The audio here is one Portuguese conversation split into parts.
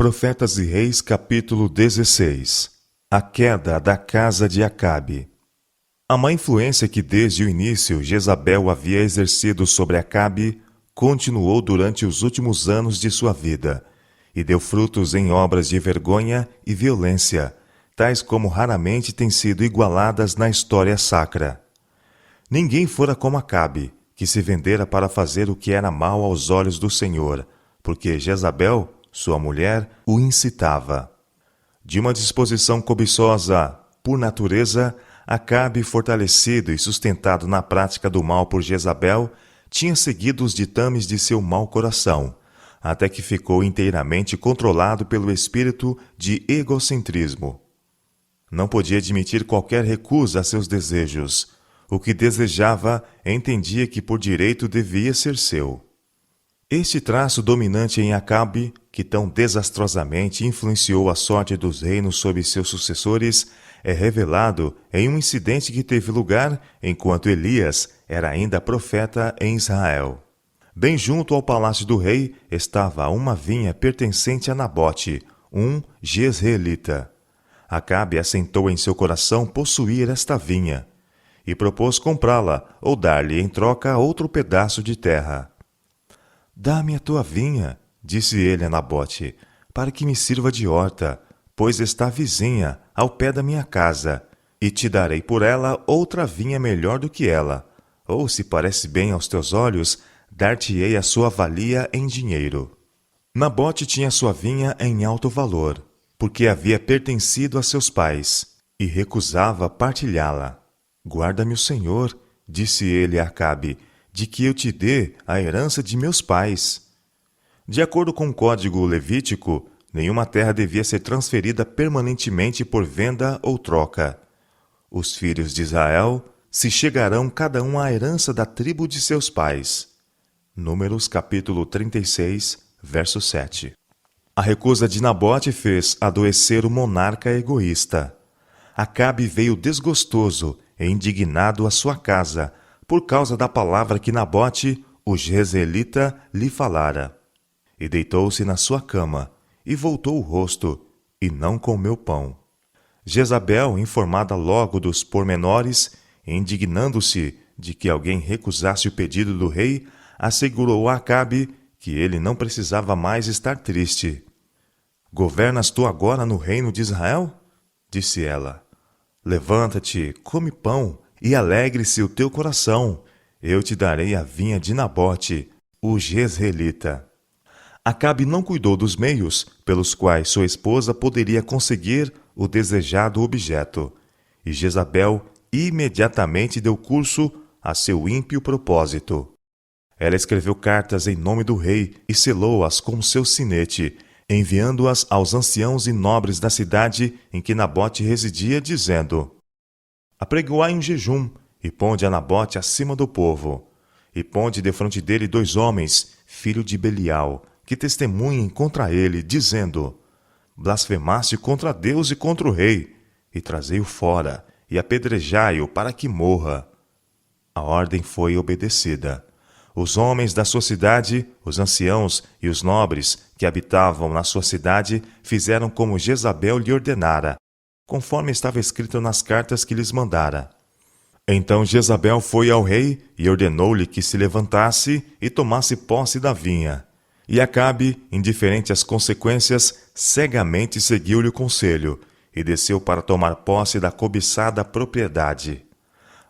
Profetas e Reis, capítulo 16. A queda da casa de Acabe. A má influência que desde o início Jezabel havia exercido sobre Acabe continuou durante os últimos anos de sua vida e deu frutos em obras de vergonha e violência, tais como raramente têm sido igualadas na história sacra. Ninguém fora como Acabe, que se vendera para fazer o que era mal aos olhos do Senhor, porque Jezabel, sua mulher, o incitava. De uma disposição cobiçosa, por natureza, Acabe, fortalecido e sustentado na prática do mal por Jezabel, tinha seguido os ditames de seu mau coração, até que ficou inteiramente controlado pelo espírito de egocentrismo. Não podia admitir qualquer recusa a seus desejos. O que desejava, entendia que por direito devia ser seu. Este traço dominante em Acabe, que tão desastrosamente influenciou a sorte dos reinos sob seus sucessores, é revelado em um incidente que teve lugar enquanto Elias era ainda profeta em Israel. Bem junto ao palácio do rei estava uma vinha pertencente a Nabote, um jezreelita. Acabe assentou em seu coração possuir esta vinha, e propôs comprá-la ou dar-lhe em troca outro pedaço de terra. Dá-me a tua vinha, disse ele a Nabote, para que me sirva de horta, pois está vizinha, ao pé da minha casa, e te darei por ela outra vinha melhor do que ela, ou, se parece bem aos teus olhos, dar-te-ei a sua valia em dinheiro. Nabote tinha sua vinha em alto valor, porque havia pertencido a seus pais, e recusava partilhá-la. Guarda-me o Senhor, disse ele a Acabe, de que eu te dê a herança de meus pais. De acordo com o código levítico, nenhuma terra devia ser transferida permanentemente por venda ou troca. Os filhos de Israel se chegarão cada um à herança da tribo de seus pais. Números capítulo 36, verso 7. A recusa de Nabote fez adoecer o monarca egoísta. Acabe veio desgostoso e indignado à sua casa, por causa da palavra que Nabote, o jezreelita, lhe falara. E deitou-se na sua cama, e voltou o rosto, e não comeu pão. Jezabel, informada logo dos pormenores, indignando-se de que alguém recusasse o pedido do rei, assegurou a Acabe que ele não precisava mais estar triste. Governas tu agora no reino de Israel? Disse ela. Levanta-te, come pão, e alegre-se o teu coração. Eu te darei a vinha de Nabote, o jezreelita. Acabe não cuidou dos meios pelos quais sua esposa poderia conseguir o desejado objeto, e Jezabel imediatamente deu curso a seu ímpio propósito. Ela escreveu cartas em nome do rei e selou-as com seu sinete, enviando-as aos anciãos e nobres da cidade em que Nabote residia, dizendo: Apregoai um jejum, e ponde a Nabote acima do povo. E ponde defronte dele 2 homens, filho de Belial, que testemunhem contra ele, dizendo: Blasfemaste contra Deus e contra o rei, e trazei-o fora, e apedrejai-o para que morra. A ordem foi obedecida. Os homens da sua cidade, os anciãos e os nobres que habitavam na sua cidade, fizeram como Jezabel lhe ordenara, conforme estava escrito nas cartas que lhes mandara. Então Jezabel foi ao rei e ordenou-lhe que se levantasse e tomasse posse da vinha. E Acabe, indiferente às consequências, cegamente seguiu-lhe o conselho e desceu para tomar posse da cobiçada propriedade.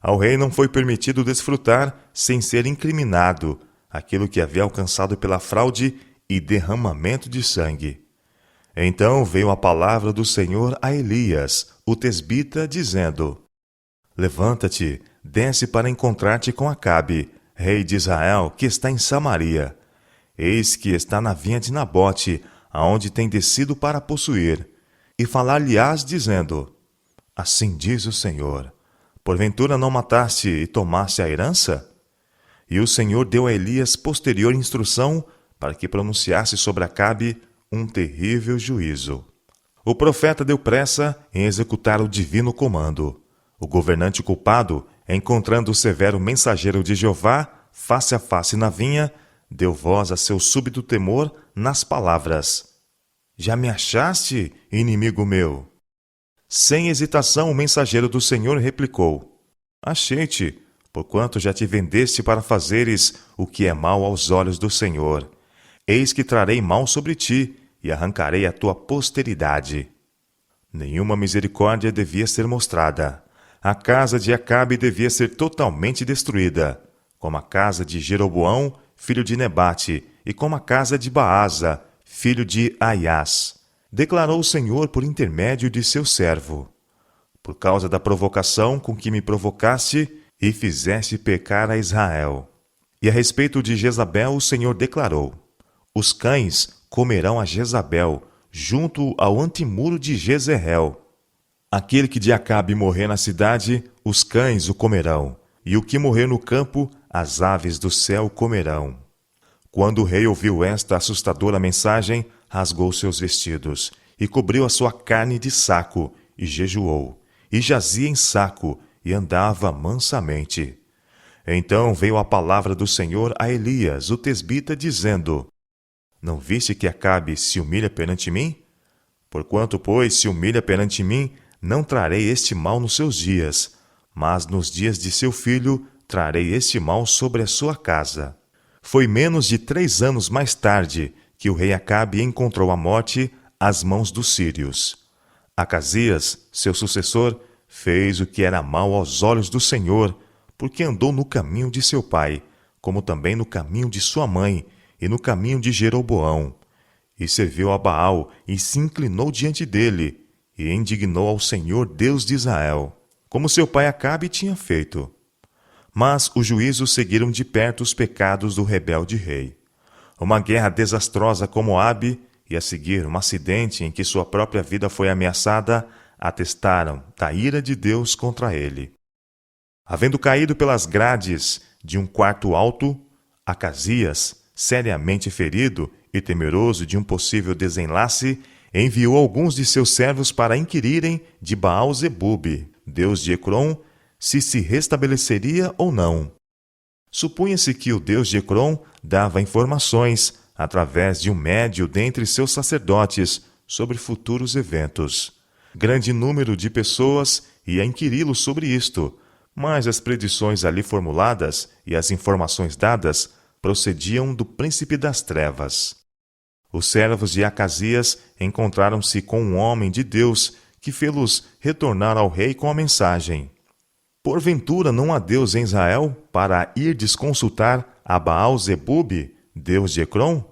Ao rei não foi permitido desfrutar, sem ser incriminado, aquilo que havia alcançado pela fraude e derramamento de sangue. Então veio a palavra do Senhor a Elias, o tesbita, dizendo: Levanta-te, desce para encontrar-te com Acabe, rei de Israel, que está em Samaria. Eis que está na vinha de Nabote, aonde tem descido para possuir. E falar-lhe-ás, dizendo: Assim diz o Senhor: Porventura não mataste e tomaste a herança? E o Senhor deu a Elias posterior instrução para que pronunciasse sobre Acabe um terrível juízo. O profeta deu pressa em executar o divino comando. O governante culpado, encontrando o severo mensageiro de Jeová, face a face na vinha, deu voz a seu súbito temor nas palavras: Já me achaste, inimigo meu? Sem hesitação, o mensageiro do Senhor replicou: Achei-te, porquanto já te vendeste para fazeres o que é mal aos olhos do Senhor. Eis que trarei mal sobre ti, e arrancarei a tua posteridade. Nenhuma misericórdia devia ser mostrada. A casa de Acabe devia ser totalmente destruída, como a casa de Jeroboão, filho de Nebate, e como a casa de Baasa, filho de Aias, declarou o Senhor por intermédio de seu servo. Por causa da provocação com que me provocaste e fizeste pecar a Israel. E a respeito de Jezabel, o Senhor declarou: Os cães comerão a Jezabel, junto ao antemuro de Jezreel. Aquele que de Acabe morrer na cidade, os cães o comerão, e o que morrer no campo, as aves do céu comerão. Quando o rei ouviu esta assustadora mensagem, rasgou seus vestidos, e cobriu a sua carne de saco, e jejuou, e jazia em saco, e andava mansamente. Então veio a palavra do Senhor a Elias, o tesbita, dizendo: Não viste que Acabe se humilha perante mim? Porquanto, pois, se humilha perante mim, não trarei este mal nos seus dias, mas nos dias de seu filho trarei este mal sobre a sua casa. Foi menos de 3 anos mais tarde que o rei Acabe encontrou a morte às mãos dos sírios. Acasias, seu sucessor, fez o que era mal aos olhos do Senhor, porque andou no caminho de seu pai, como também no caminho de sua mãe, e no caminho de Jeroboão. E serviu a Baal, e se inclinou diante dele, e indignou ao Senhor Deus de Israel, como seu pai Acabe tinha feito. Mas os juízos seguiram de perto os pecados do rebelde rei. Uma guerra desastrosa com Moabe, e a seguir um acidente em que sua própria vida foi ameaçada, atestaram da ira de Deus contra ele. Havendo caído pelas grades de um quarto alto, Acasias, seriamente ferido e temeroso de um possível desenlace, enviou alguns de seus servos para inquirirem de Baal-zebub, deus de Ecrom, se restabeleceria ou não. Supunha-se que o deus de Ecrom dava informações, através de um médio dentre seus sacerdotes, sobre futuros eventos. Grande número de pessoas ia inquiri-lo sobre isto, mas as predições ali formuladas e as informações dadas procediam do príncipe das trevas. Os servos de Acasias encontraram-se com um homem de Deus que fê-los retornar ao rei com a mensagem: Porventura não há Deus em Israel para irdes consultar a Baal-zebub, deus de Ecrom?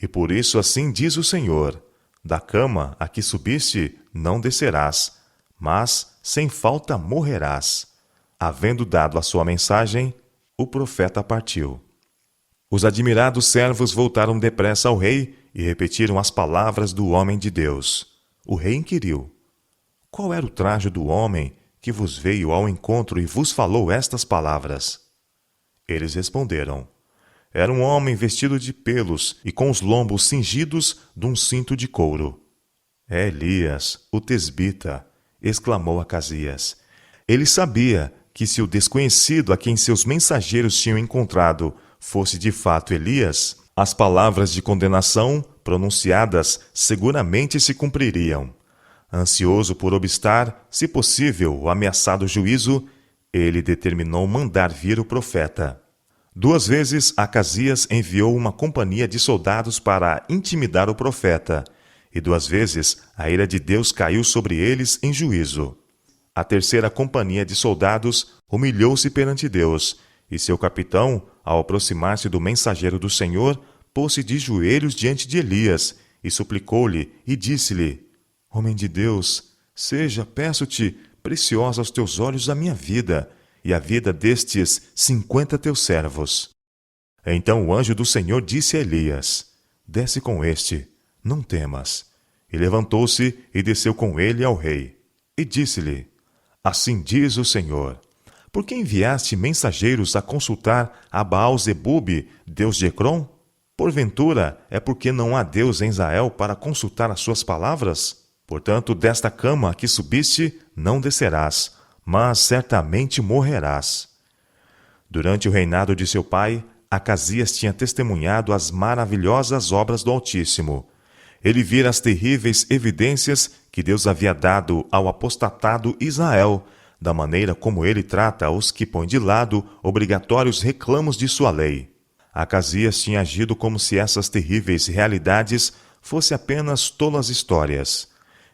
E por isso assim diz o Senhor: Da cama a que subiste não descerás, mas sem falta morrerás. Havendo dado a sua mensagem, o profeta partiu. Os admirados servos voltaram depressa ao rei e repetiram as palavras do homem de Deus. O rei inquiriu: Qual era o traje do homem que vos veio ao encontro e vos falou estas palavras? Eles responderam: Era um homem vestido de pelos e com os lombos cingidos de um cinto de couro. É Elias, o tesbita, exclamou Acasias. Ele sabia que se o desconhecido a quem seus mensageiros tinham encontrado fosse de fato Elias, as palavras de condenação pronunciadas seguramente se cumpririam. Ansioso por obstar, se possível, o ameaçado juízo, ele determinou mandar vir o profeta. 2 vezes Acasias enviou uma companhia de soldados para intimidar o profeta, e 2 vezes a ira de Deus caiu sobre eles em juízo. A 3ª companhia de soldados humilhou-se perante Deus, e seu capitão, ao aproximar-se do mensageiro do Senhor, pôs-se de joelhos diante de Elias, e suplicou-lhe, e disse-lhe: Homem de Deus, seja, peço-te, preciosa aos teus olhos a minha vida, e a vida destes 50 teus servos. Então o anjo do Senhor disse a Elias: Desce com este, não temas. E levantou-se e desceu com ele ao rei. E disse-lhe: Assim diz o Senhor: Por que enviaste mensageiros a consultar a Baal-zebub, deus de Ecrom? Porventura é porque não há Deus em Israel para consultar as suas palavras? Portanto, desta cama a que subiste não descerás, mas certamente morrerás. Durante o reinado de seu pai, Acasias tinha testemunhado as maravilhosas obras do Altíssimo. Ele vira as terríveis evidências que Deus havia dado ao apostatado Israel, da maneira como ele trata os que põem de lado obrigatórios reclamos de sua lei. Acasias tinha agido como se essas terríveis realidades fossem apenas tolas histórias.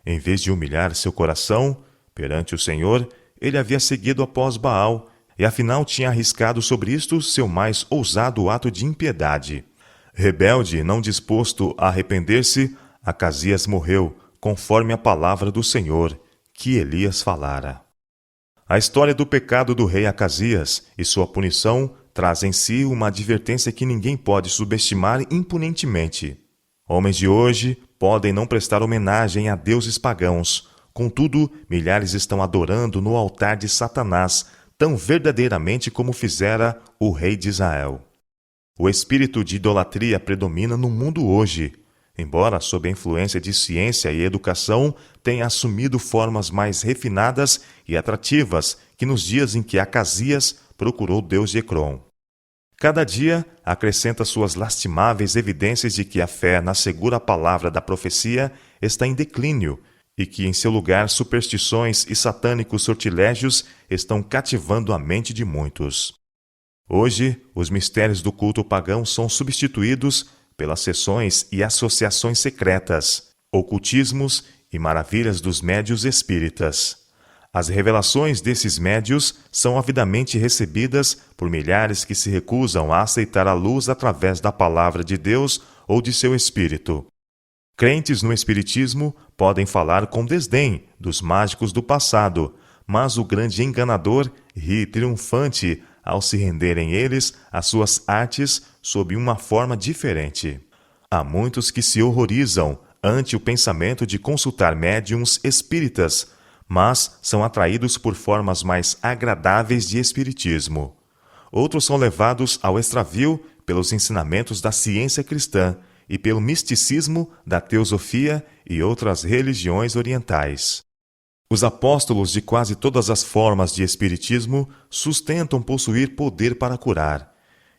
Em vez de humilhar seu coração perante o Senhor, ele havia seguido após Baal e afinal tinha arriscado sobre isto seu mais ousado ato de impiedade. Rebelde e não disposto a arrepender-se, Acasias morreu, conforme a palavra do Senhor, que Elias falara. A história do pecado do rei Acasias e sua punição traz em si uma advertência que ninguém pode subestimar impunemente. Homens de hoje podem não prestar homenagem a deuses pagãos, contudo, milhares estão adorando no altar de Satanás, tão verdadeiramente como fizera o rei de Israel. O espírito de idolatria predomina no mundo hoje, embora sob a influência de ciência e educação tenha assumido formas mais refinadas e atrativas que nos dias em que Acasias procurou Deus de Ecrom. Cada dia acrescenta suas lastimáveis evidências de que a fé na segura palavra da profecia está em declínio e que em seu lugar superstições e satânicos sortilégios estão cativando a mente de muitos. Hoje, os mistérios do culto pagão são substituídos pelas sessões e associações secretas, ocultismos e maravilhas dos médios espíritas. As revelações desses médios são avidamente recebidas por milhares que se recusam a aceitar a luz através da palavra de Deus ou de seu espírito. Crentes no espiritismo podem falar com desdém dos mágicos do passado, mas o grande enganador ri triunfante ao se renderem eles às suas artes sob uma forma diferente. Há muitos que se horrorizam ante o pensamento de consultar médiuns espíritas, mas são atraídos por formas mais agradáveis de espiritismo. Outros são levados ao extravio pelos ensinamentos da ciência cristã e pelo misticismo da teosofia e outras religiões orientais. Os apóstolos de quase todas as formas de espiritismo sustentam possuir poder para curar.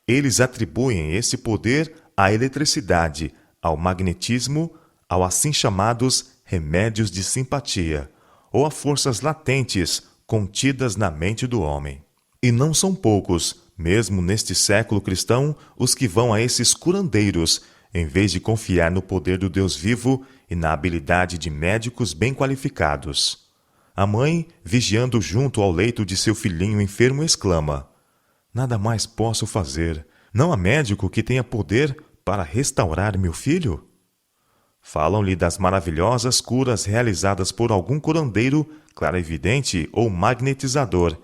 Eles atribuem esse poder à eletricidade, ao magnetismo, ao assim chamados remédios de simpatia, ou a forças latentes contidas na mente do homem. E não são poucos, mesmo neste século cristão, os que vão a esses curandeiros, em vez de confiar no poder do Deus vivo e na habilidade de médicos bem qualificados. A mãe, vigiando junto ao leito de seu filhinho enfermo, exclama: "Nada mais posso fazer. Não há médico que tenha poder para restaurar meu filho?" Falam-lhe das maravilhosas curas realizadas por algum curandeiro, clarividente ou magnetizador,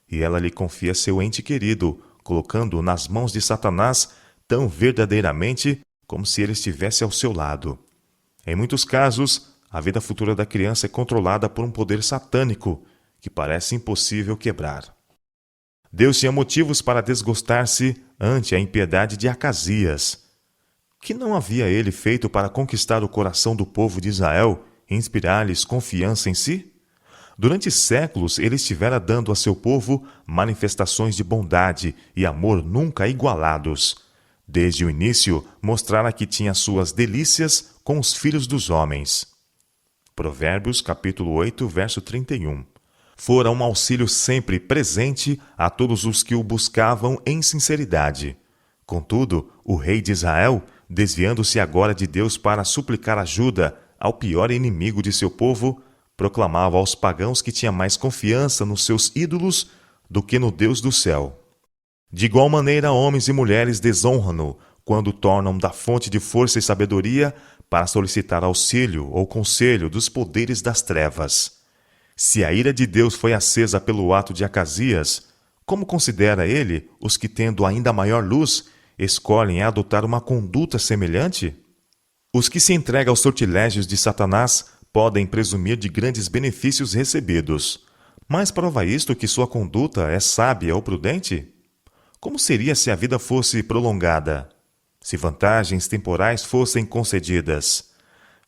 e ela lhe confia seu ente querido, colocando-o nas mãos de Satanás tão verdadeiramente como se ele estivesse ao seu lado. Em muitos casos, a vida futura da criança é controlada por um poder satânico que parece impossível quebrar. Deus tinha motivos para desgostar-se ante a impiedade de Acasias. Que não havia ele feito para conquistar o coração do povo de Israel e inspirar-lhes confiança em si? Durante séculos ele estivera dando a seu povo manifestações de bondade e amor nunca igualados. Desde o início, mostrara que tinha suas delícias com os filhos dos homens. Provérbios, capítulo 8, verso 31. Fora um auxílio sempre presente a todos os que o buscavam em sinceridade. Contudo, o rei de Israel, desviando-se agora de Deus para suplicar ajuda ao pior inimigo de seu povo, proclamava aos pagãos que tinha mais confiança nos seus ídolos do que no Deus do céu. De igual maneira, homens e mulheres desonram-no quando tornam da fonte de força e sabedoria para solicitar auxílio ou conselho dos poderes das trevas. Se a ira de Deus foi acesa pelo ato de Acasias, como considera ele os que, tendo ainda maior luz, escolhem adotar uma conduta semelhante? Os que se entregam aos sortilégios de Satanás podem presumir de grandes benefícios recebidos. Mas prova isto que sua conduta é sábia ou prudente? Como seria se a vida fosse prolongada? Se vantagens temporais fossem concedidas?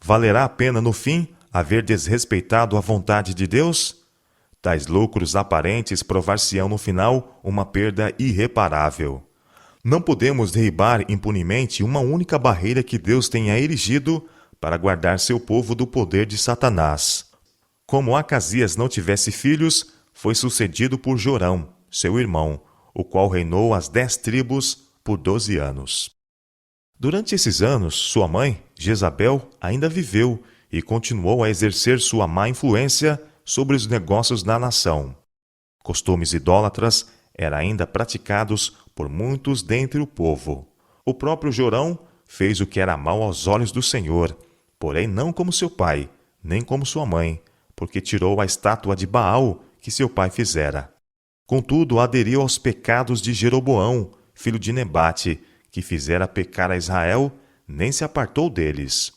Valerá a pena, no fim, haver desrespeitado a vontade de Deus? Tais lucros aparentes provar-se-ão no final uma perda irreparável. Não podemos derribar impunemente uma única barreira que Deus tenha erigido para guardar seu povo do poder de Satanás. Como Acasias não tivesse filhos, foi sucedido por Jorão, seu irmão, o qual reinou as 10 tribos por 12 anos. Durante esses anos, sua mãe, Jezabel, ainda viveu e continuou a exercer sua má influência sobre os negócios da nação. Costumes idólatras eram ainda praticados por muitos dentre o povo. O próprio Jorão fez o que era mal aos olhos do Senhor, porém não como seu pai, nem como sua mãe, porque tirou a estátua de Baal que seu pai fizera. Contudo, aderiu aos pecados de Jeroboão, filho de Nebate, que fizera pecar a Israel, nem se apartou deles.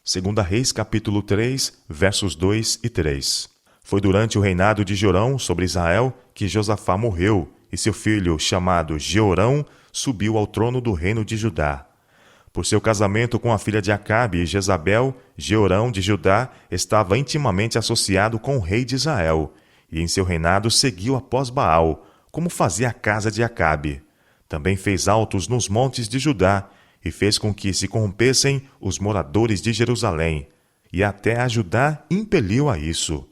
2 Reis, capítulo 3, versos 2 e 3. Foi durante o reinado de Jorão sobre Israel que Josafá morreu, e seu filho, chamado Jeorão, subiu ao trono do reino de Judá. Por seu casamento com a filha de Acabe e Jezabel, Jeorão de Judá estava intimamente associado com o rei de Israel, e em seu reinado seguiu após Baal, como fazia a casa de Acabe. Também fez altos nos montes de Judá, e fez com que se corrompessem os moradores de Jerusalém, e até a Judá impeliu a isso.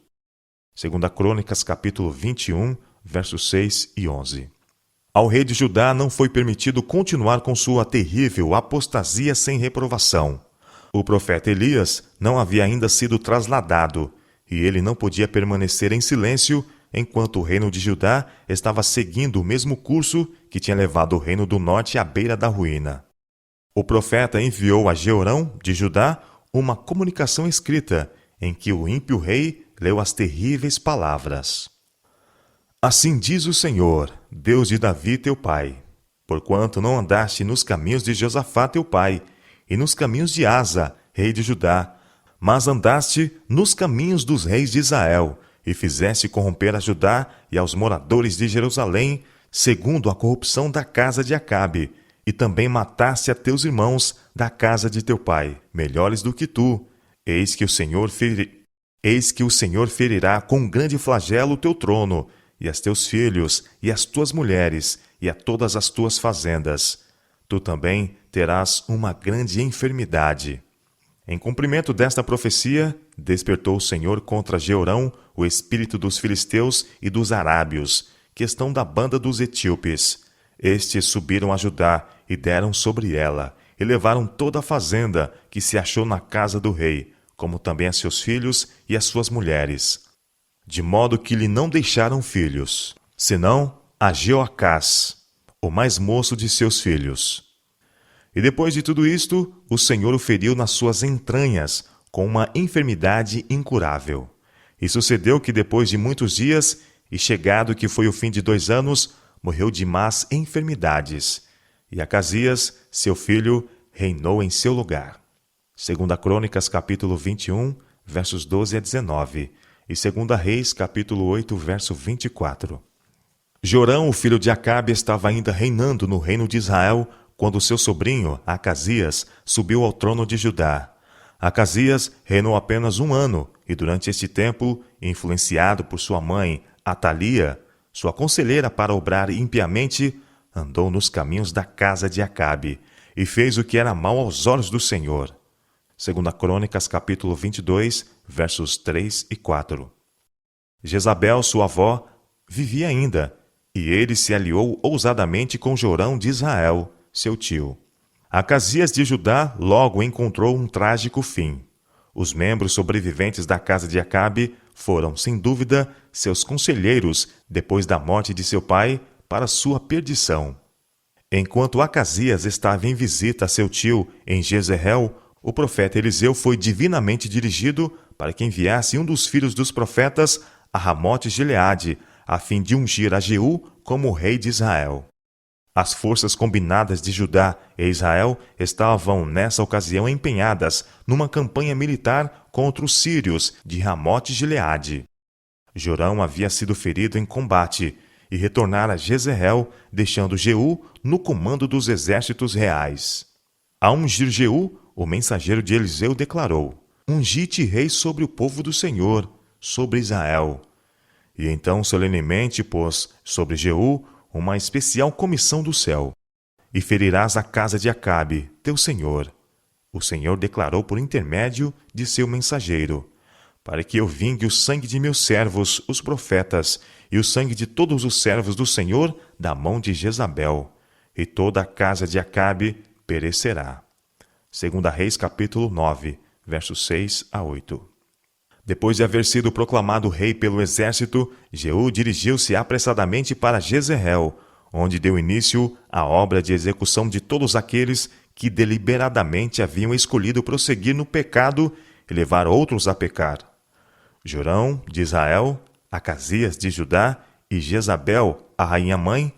2 Crônicas, capítulo 21, versos 6 e 11. Ao rei de Judá não foi permitido continuar com sua terrível apostasia sem reprovação. O profeta Elias não havia ainda sido trasladado, e ele não podia permanecer em silêncio enquanto o reino de Judá estava seguindo o mesmo curso que tinha levado o reino do norte à beira da ruína. O profeta enviou a Jeorão, de Judá, uma comunicação escrita, em que o ímpio rei leu as terríveis palavras. Assim diz o Senhor, Deus de Davi teu pai, porquanto não andaste nos caminhos de Josafá teu pai, e nos caminhos de Asa, rei de Judá, mas andaste nos caminhos dos reis de Israel, e fizeste corromper a Judá e aos moradores de Jerusalém, segundo a corrupção da casa de Acabe, e também mataste a teus irmãos da casa de teu pai, melhores do que tu. Eis que o Senhor ferirá com grande flagelo o teu trono, e a teus filhos, e as tuas mulheres, e a todas as tuas fazendas. Tu também terás uma grande enfermidade. Em cumprimento desta profecia, despertou o Senhor contra Jeorão o espírito dos filisteus e dos arábios, que estão da banda dos etíopes. Estes subiram a Judá e deram sobre ela, e levaram toda a fazenda que se achou na casa do rei, como também a seus filhos e as suas mulheres. De modo que lhe não deixaram filhos, senão a Jeoacás, o mais moço de seus filhos. E depois de tudo isto, o Senhor o feriu nas suas entranhas, com uma enfermidade incurável. E sucedeu que depois de muitos dias, e chegado que foi o fim de 2 anos, morreu de más enfermidades. E Acasias, seu filho, reinou em seu lugar. 2 Crônicas, capítulo 21, versos 12 a 19, e 2 Reis, capítulo 8, verso 24. Jorão, o filho de Acabe, estava ainda reinando no reino de Israel, quando seu sobrinho, Acasias, subiu ao trono de Judá. Acasias reinou apenas 1 ano, e durante este tempo, influenciado por sua mãe, Atalia, sua conselheira para obrar impiamente, andou nos caminhos da casa de Acabe, e fez o que era mal aos olhos do Senhor. 2 Crônicas, capítulo 22, versos 3 e 4. Jezabel, sua avó, vivia ainda, e ele se aliou ousadamente com Jorão de Israel, seu tio. Acasias de Judá logo encontrou um trágico fim. Os membros sobreviventes da casa de Acabe foram, sem dúvida, seus conselheiros depois da morte de seu pai para sua perdição. Enquanto Acasias estava em visita a seu tio em Jezreel, o profeta Eliseu foi divinamente dirigido para que enviasse um dos filhos dos profetas a Ramote-Gileade, a fim de ungir a Jeú como rei de Israel. As forças combinadas de Judá e Israel estavam, nessa ocasião, empenhadas numa campanha militar contra os sírios de Ramote-Gileade. Jorão havia sido ferido em combate e retornara a Jezreel, deixando Jeú no comando dos exércitos reais. Ao ungir Jeú, o mensageiro de Eliseu declarou: Ungi-te rei sobre o povo do Senhor, sobre Israel. E então solenemente pôs sobre Jeú uma especial comissão do céu: E ferirás a casa de Acabe, teu senhor. o Senhor declarou por intermédio de seu mensageiro: para que eu vingue o sangue de meus servos, os profetas, e o sangue de todos os servos do Senhor da mão de Jezabel, e toda a casa de Acabe perecerá. 2 Reis capítulo 9, versos 6 a 8. Depois de haver sido proclamado rei pelo exército, Jeú dirigiu-se apressadamente para Jezreel, onde deu início à obra de execução de todos aqueles que deliberadamente haviam escolhido prosseguir no pecado e levar outros a pecar. Jorão, de Israel, Acasias, de Judá, e Jezabel, a rainha-mãe,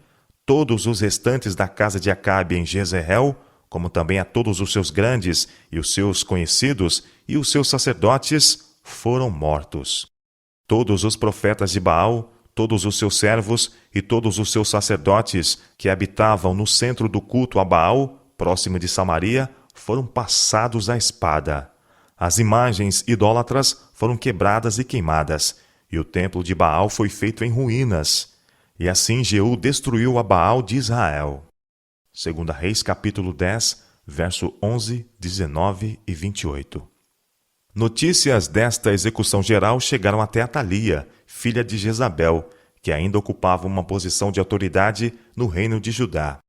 todos os restantes da casa de Acabe em Jezreel, como também a todos os seus grandes e os seus conhecidos e os seus sacerdotes, foram mortos. Todos os profetas de Baal, todos os seus servos e todos os seus sacerdotes que habitavam no centro do culto a Baal, próximo de Samaria, foram passados à espada. As imagens idólatras foram quebradas e queimadas, e o templo de Baal foi feito em ruínas. E assim Jeú destruiu a Baal de Israel. 2 Reis capítulo 10, verso 11, 19 e 28. Notícias desta execução geral chegaram até Atalia, filha de Jezabel, que ainda ocupava uma posição de autoridade no reino de Judá.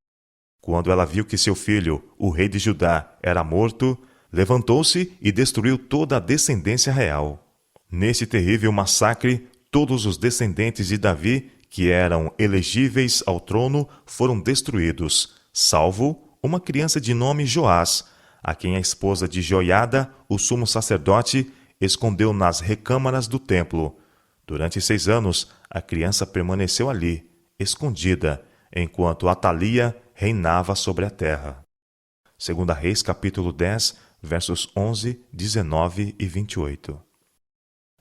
Quando ela viu que seu filho, o rei de Judá, era morto, levantou-se e destruiu toda a descendência real. Nesse terrível massacre, todos os descendentes de Davi, que eram elegíveis ao trono, foram destruídos, salvo uma criança de nome Joás, a quem a esposa de Joiada, o sumo sacerdote, escondeu nas recâmaras do templo. Durante 6 anos, a criança permaneceu ali, escondida, enquanto Atalia reinava sobre a terra. 2 Reis capítulo 10, versos 11, 19 e 28.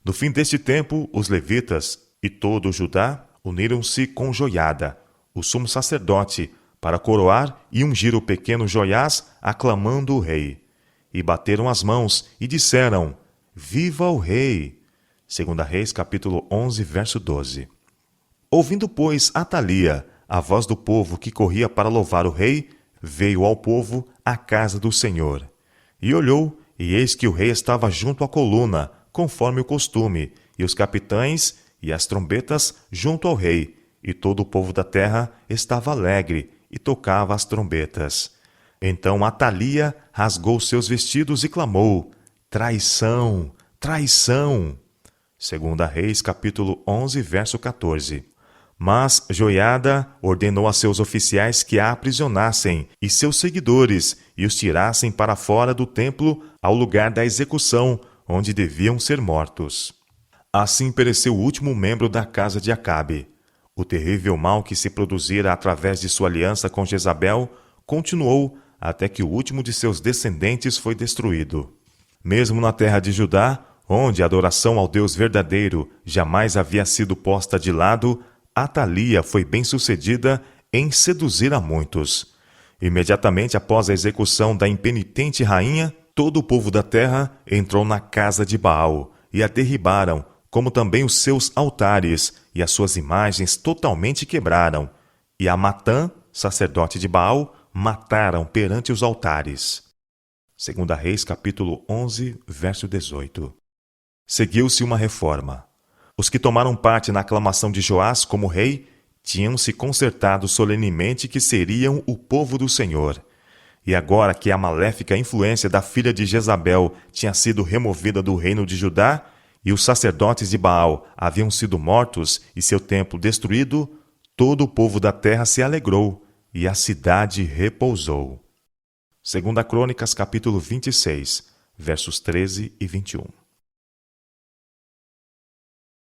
No fim deste tempo, os levitas e todo o Judá uniram-se com Joiada, o sumo sacerdote, para coroar e ungir o pequeno Joiás, aclamando o rei. E bateram as mãos e disseram: Viva o rei! 2 Reis capítulo 11, verso 12. Ouvindo, pois, Atalia a voz do povo que corria para louvar o rei, veio ao povo à casa do Senhor. E olhou, e eis que o rei estava junto à coluna, conforme o costume, e os capitães e as trombetas junto ao rei, e todo o povo da terra estava alegre, e tocava as trombetas. Então Atalia rasgou seus vestidos e clamou: Traição! Traição! 2 Reis capítulo 11, verso 14. Mas Joiada ordenou a seus oficiais que a aprisionassem, e seus seguidores, e os tirassem para fora do templo, ao lugar da execução, onde deviam ser mortos. Assim pereceu o último membro da casa de Acabe. O terrível mal que se produzira através de sua aliança com Jezabel continuou até que o último de seus descendentes foi destruído. Mesmo na terra de Judá, onde a adoração ao Deus verdadeiro jamais havia sido posta de lado, Atalia foi bem-sucedida em seduzir a muitos. Imediatamente após a execução da impenitente rainha, todo o povo da terra entrou na casa de Baal e a derribaram, como também os seus altares, e as suas imagens totalmente quebraram. E a Matã, sacerdote de Baal, mataram perante os altares. 2 Reis capítulo 11, verso 18. Seguiu-se uma reforma. Os que tomaram parte na aclamação de Joás como rei tinham se concertado solenemente que seriam o povo do Senhor. E agora que a maléfica influência da filha de Jezabel tinha sido removida do reino de Judá, e os sacerdotes de Baal haviam sido mortos e seu templo destruído, todo o povo da terra se alegrou e a cidade repousou. 2 Crônicas capítulo 26, versos 13 e 21.